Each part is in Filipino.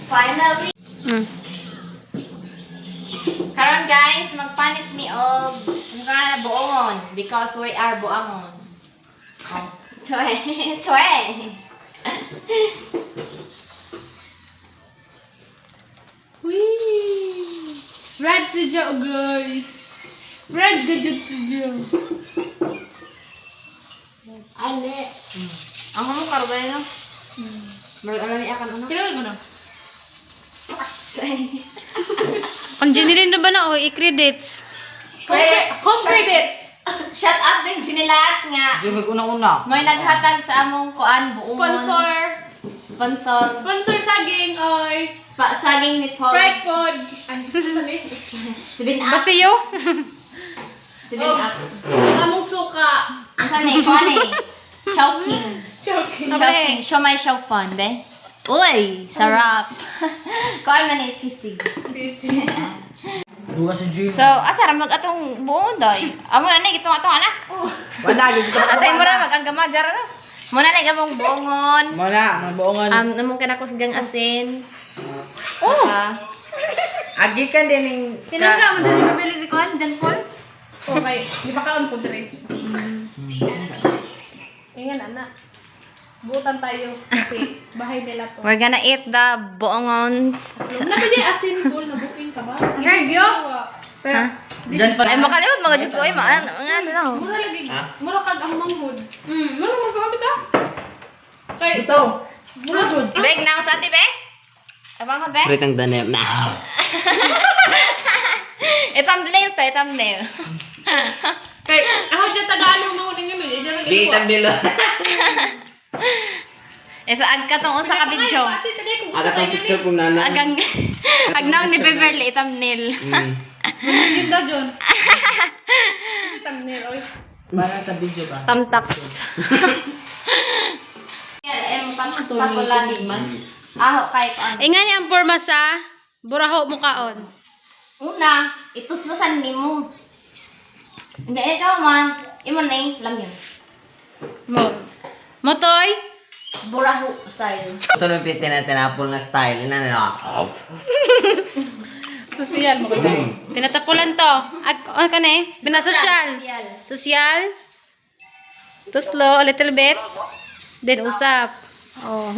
Finally. Karon guys, magpanit mi og buongon because we are buongon. Oh, choy, choy. Wee! Red siya guys. Red gadget siya. Ale. Ang mo karbay no? Ano ni akan ano? Kailan mo na? Ang Janilin na ba na o i-credits? Home credits. Shut up din ginilat nga. Sige, una-una. May naghatag sa among kuan buongon. Sponsor. Sponsor saging oy. Saging ni Paul. Sprite pod. Ay, sali. 7 up. Basiyo? 7 up. Among suka. Saan ni kuan eh? Shouting. Choking. Shouting. Show my show fun, be. Uy, sarap. Kuan man ni sisig. Sisi. Duga sa G. So, asara mag atong buon doy. Amo na ni gitong atong ana. Wala, dito ka. Atay mo ra mag-agama jar na. Muna na gamong buongon. Muna, magbuongan. Namong kana ko sigang asin. Oh! Agi ka din yung... Pinangga mo din mabili si Kuan, Dan Paul? Okay, di pa kaon po dire. Tingnan anak. Butan tayo kasi bahay nila to. We're gonna eat the buongon. Napili asin pool na booking ka ba? Nervyo? Pero Diyan pa Ay, makalimot mga jud ko ay mga ano lang. mura lagi. Ha? Mura kag ang manghod. Mura mo sa kapita. Kay Ito. mura jud. Beg na ako sa ati, be? Abang ka, be? Pritang danem na. Thumbnail to, thumbnail. Kay ako dyan taga-ano mo ning email. Di itang dilo. Saan ka tong usa ka video? Aga tang picture kung nana. Agang agnaw ni Beverly thumbnail. Yun da John. Thumbnail oy. Para sa video ba? Tamtaps. Yan, patulan. Aho kay kuan. Ingan ang porma sa buraho mo kaon. Una, ituslusan nimo. Hindi ikaw man, imo ning lamyon. Mo. Motoy? Buraho style. Ito na yung tinapol na style. Ina na. Social mo ka dai. Tinatapulan to. Ano ka na eh? Binasosyal. Social. To slow, a little bit. Then usap. Oh.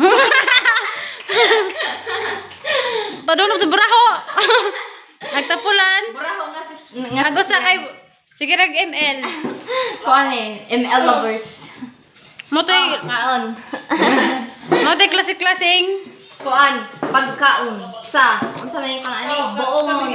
Padulog sa buraho. Nagtapulan. Buraho nga Agos sa kay... Sige rag ML. kuan eh, ML lovers. Motoy... Kaon. Motoy klase-klaseng. Kuan, pagkaon sa unsa man yung kang ani, buongon.